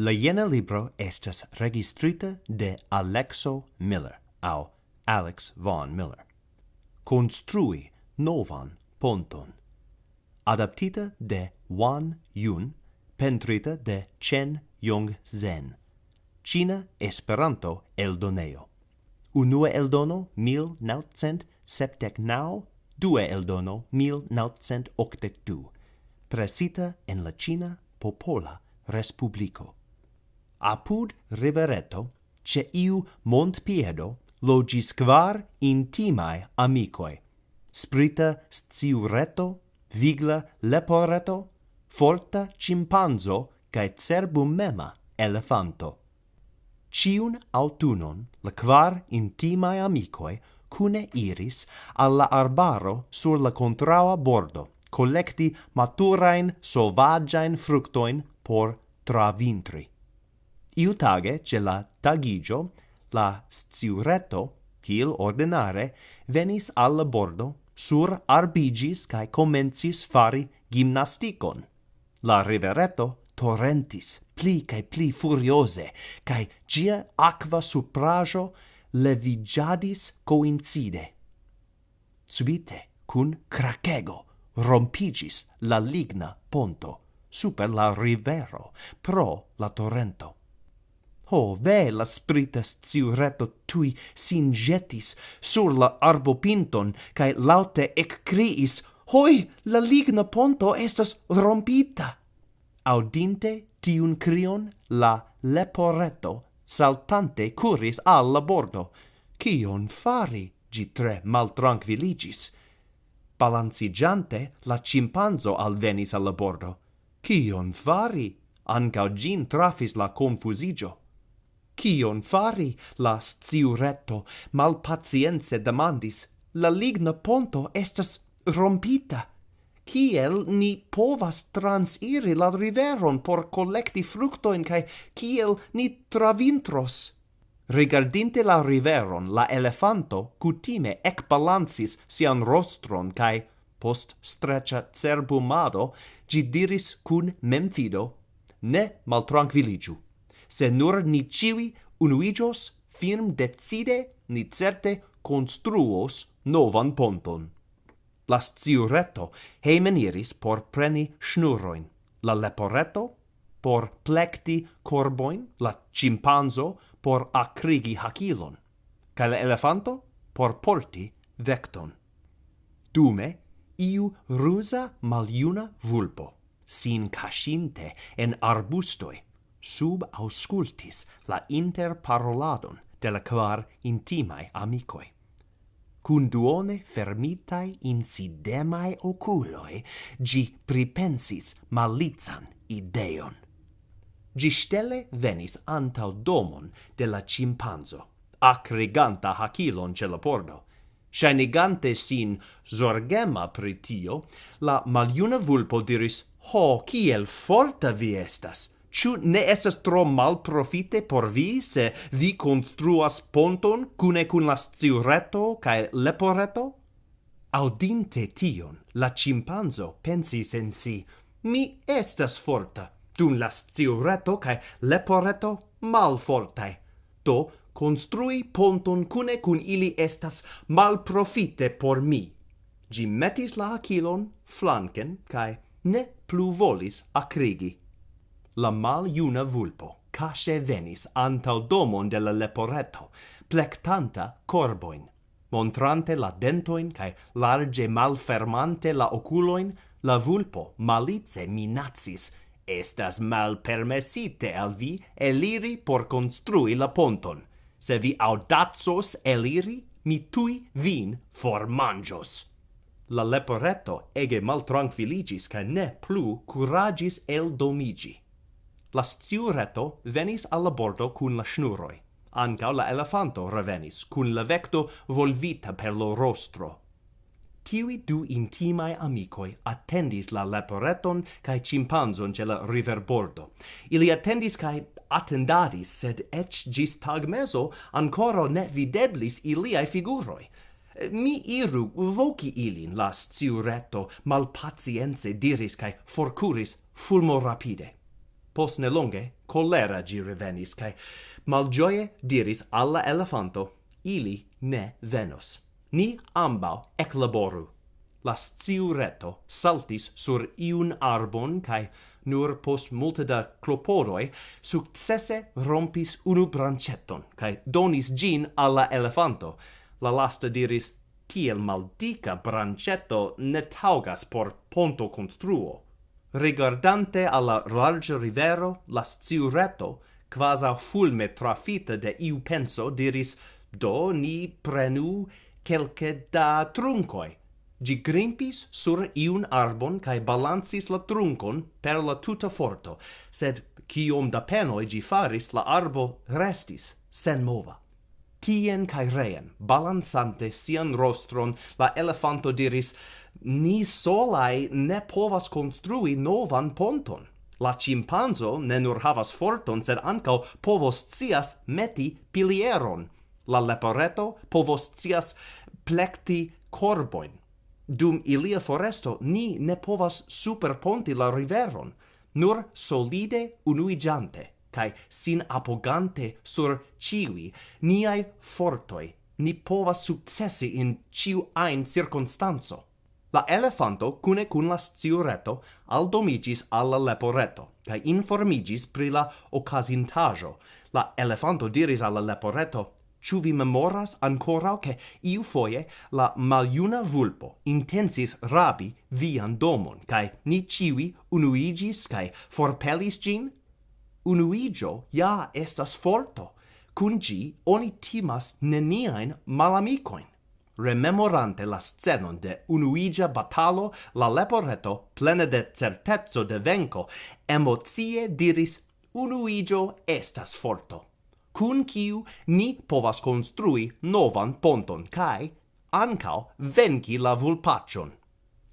La jena libro estas registrita de Alekso MILLER, au Alex Vaughn Miller. Konstrui Novan Ponton. Adaptita de Wan Yun, pentrita de Chen Yong Zhen. Ĉina Esperanto-Eldonejo. Unue eldono 1979, due eldono 1982. Presita en la Ĉina Popola Respubliko. Apud rivereto, ĉe iu montpiedo, loĝis kvar intimaj amikoj. Sprita sciureto, vigla leporeto, forta chimpanzo kaj cerbumema elefanto. Ĉiun aŭtunon la kvar intimaj amikoj kune iris al la arbaro sur la kontraŭa bordo, kolekti maturajn sovaĝajn fruktojn por travintri. Iutage ĉe la tagiĝo, la sciureto, kiel ordinare, venis al la bordo, surarbiĝis kaj komencis fari gimnastikon. La rivereto torrentis pli kaj pli furioze, kaj ĝia akva supraĵo leviĝadis koincide. Subite, kun krakego, rompiĝis la ligna ponto super la rivero pro la torrento. Ho, ve la sprita sciureto tui sin jetis sur la arbopinton, cae laute ekkriis, hoi, la ligna ponto estas rompita! Audinte tiun krion, la leporeto saltante curis al la bordo. Kion fari? Gi tre maltrankviligis. Balancigiante, la chimpanzo alvenis al la bordo. Kion fari? Ancao gin trafis la confusigio. Kion fari? La sciureto malpacience demandis. La ligna ponto estas rompita. Kiel ni povas transiri la riveron por collecti fructoin, kai kiel ni travintros? Rigardinte la riveron, la elefanto cutime ekbalancis sian rostron, kai post streccia cerbumado, gi diris cun memfido, ne maltrankviligiu. Se nur ni ciui unuigios, firm decide, ni certe konstruos novan ponton. La sciureto hejmeniris por preni ŝnuroin, la leporeto por plekti korboin, la chimpanzo por akrigi hakilon, kaj la elefanto por porti vekton. Dume, iu ruza maljuna vulpo, sin kaŝinte en arbustoj, subaŭskultis la interparoladon de la kvar intimaj amikoj. Cun duone fermitai insidemai oculoi, gi pripensis malican ideon. Gi stelle venis antau domon de la chimpanzo, akriganta hakilon ce la pordo. Shinigante sin zorgema pri tio, la maljuna vulpo diris, ho, kiel forta vi estas! Ĉu ne estas tro malprofite por vi, se vi konstruas ponton kune kun la sciureto kaj leporeto? Audinte tion, la chimpanzo pensis en si, mi estas forta, dum la sciureto kaj leporeto malfortaj. Do, konstrui ponton kune kun ili estas malprofite por mi. Gi metis la hakilon flanken kaj ne plu volis akrigi. La maljuna vulpo kaŝe venis antaŭ domon de la leporeto, plektanta korboin. Montrante la dentojn kaj larĝe malfermante la okulojn, la vulpo malice minacis, estas malpermesite al vi eliri por konstrui la ponton. Se vi aŭdacos eliri, mi tuj vin formanĝos. La leporeto ege maltrankviligis kaj ne plu kuraĝis eldomiĝi. La sciureto venis al la bordo kun la ŝnuroj. Ankaŭ la elefanto revenis kun la vekto volvita per lo rostro. Tiuj du intimaj amikoj atendis la leporeton kaj chimpanzon ĉe la riverbordo. Ili atendis kaj atendadis, sed eĉ ĝis tagmezo ankoraŭ ne videblis iliaj figuroj. Mi iru voki ilin, la sciureto malpacience diris kaj forkuris fulmorapide. post nelonge colera gi revenis, cae malgioie diris alla elefanto, ili ne venos. Ni ambau eclaboru. La sciureto saltis sur iun arbon, cae nur post multe da clopodoi successe rompis unu brancheton, cae donis gin alla elefanto. La lasta diris, tiel maldica brancheto ne taugas por ponto construo. Rigardante alla larga rivero, la sciureto, quasi fulme trafita de iu penso, diris, do ni prenu quelque da truncoi. Gi grimpis sur iun arbon cae balancis la truncon per la tuta forto, sed ciom da penoi gi faris la arbo restis, sen mova. Tien cae reen, balansante sian rostron, la elefanto diris, ni solai ne povas construi novan ponton. La chimpanzo ne nur havas forton, sed ancau povoscias meti pilieron. La leporeto povoscias plecti corboin. Dum ilia foresto ni ne povas superponti la riveron, nur solide unuigiante, cae sin apogante sur ciui niai fortoi, ni povas successi in ciu ein circunstanzo. La elefanto, cune cun la sciureto, aldomigis alla leporeto, cae informigis pri la occasintajo. La elefanto diris alla leporeto, ciu vi memoras ancorau che iu foie la maliuna vulpo intensis rabi vian domon, cae ni ciui unuigis cae forpelis gin? Unuigio ja estas forto, cun gi oni timas neniain malamicoin. Rememorante la scenon de unuigia batalo, la leporeto, plena de certezzo de venco, emocie diris, unuigio estas forto. Cun ciu ni povas construi novan ponton, cae ancau venci la vulpacion.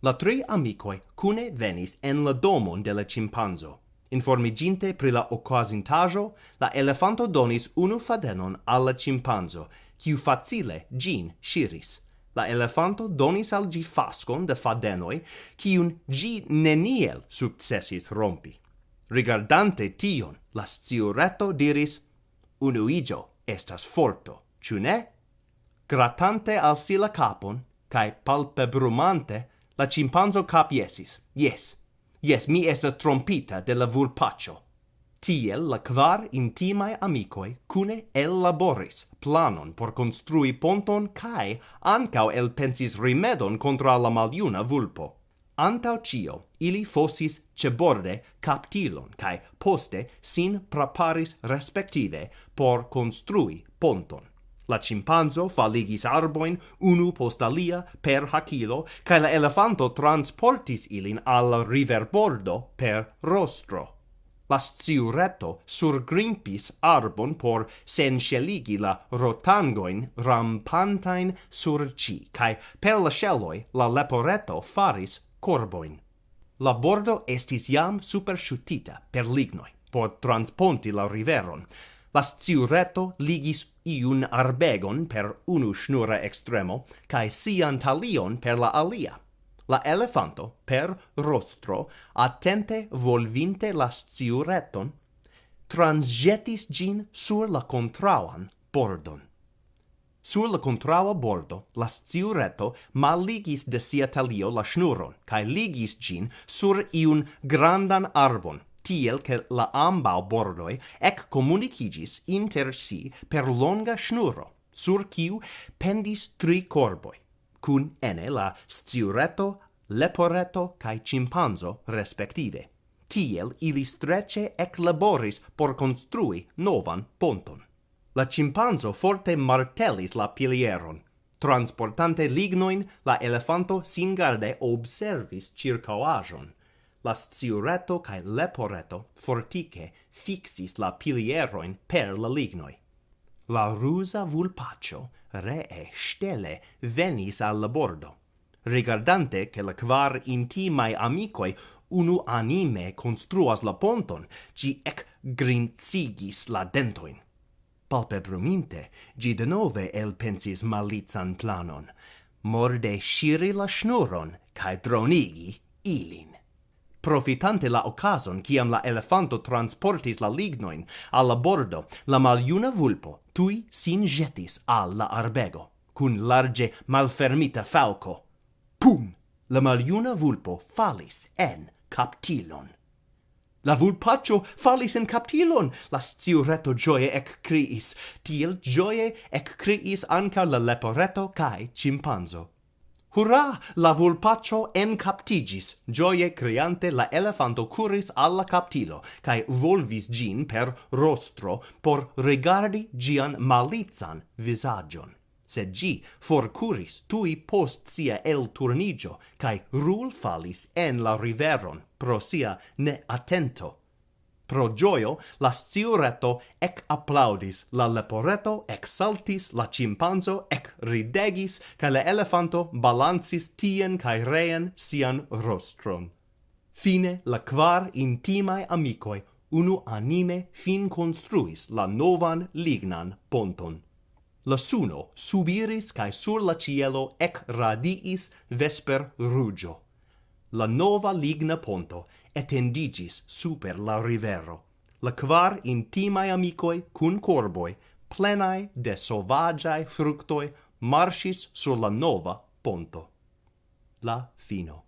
La tri amicoi cune venis en la domon de la chimpanzo. Informiginte pri la occasintajo, la elefanto donis unu fadenon alla chimpanzo, ciu facile gin shiris. La elefanto donis al gi fascon de fadenoi, ciun gi neniel successis rompi. Rigardante tion, la sciureto diris, unuigio estas forto, ciu ne? Gratante al si la capon, cae palpebrumante, la chimpanzo capiesis. Yes, mi estas trompita de la vulpacio. Tiel la kvar intimai amicoi cune elaboris planon por construi ponton cae ancau elpensis rimedon contra la maliuna vulpo. Antau cio, ili fosis ceborde captilon, cae poste sin preparis respective por construi ponton. La chimpanzo faligis arboin unu post alia per hakilo, cae la elefanto transportis ilin al riverbordo per rostro. La sciureto surgrimpis arbon por senŝeligi la rotangoin rampantain sur ci, cae per la sceloi la leporeto faris corboin. La bordo estis jam superŝutita per lignoi, por transponti la riveron. La sciureto ligis iun arbegon per unu schnura extremo, cae sian talion per la alia. La elefanto, per rostro, attente volvinte la sciureton, transjetis gin sur la contrauan bordon. Sur la contraua bordo, la sciureto malligis de sia talio la schnuron, cae ligis gin sur iun grandan arbon, tiel che la ambau bordoi ec comunicigis inter si per longa schnuro, sur ciu pendis tri corboi, cun ene la sciureto, leporeto cae chimpanzo respective. Tiel ili strece ec laboris por construi novan ponton. La chimpanzo forte martelis la pilieron. Transportante lignoin, la elefanto singarde observis circauajon. La sciureto cae leporeto fortice fixis la pilieroin per la lignoi. La rusa vulpacio ree stele venis al bordo. Rigardante che la kvar intimai amicoi unu anime construas la ponton, gi ec grincigis la dentoin. Palpebruminte, gi denove elpensis malitzan planon, morde shiri la schnuron cae dronigi ilin. Profitante la occasion, ciam la elefanto transportis la lignoin alla bordo, la maljuna vulpo tui sin jetis al la arbego, cun large malfermita falco. Pum! La maljuna vulpo falis en captilon. La vulpacho falis en captilon, la sciureto gioie criis, tiel gioie criis anca la leporeto cae chimpanzo. Hurra! La vulpacho encaptigis, gioie criante la elefanto curis alla captilo, cae volvis gin per rostro por rigardi gian malizan visagion. Sed gi forcuris tui post sia el turnigio, cae rul falis en la riveron pro sia ne attento. Pro gioio, la sciureto applaudis, la leporeto saltis, la chimpanzo ridegis, cae la elefanto balancis tien cae reen sian rostron. Fine, la kvar intimae amicoi unu anime fin construis la novan lignan ponton. La suno subiris cae sur la cielo radiis vesper rugio. La nova ligna ponto etendigis super la rivero. La kvar intimae amicoi cun corboi, plenae de sovagiae fructoi, marchis sur la nova ponto. La fino.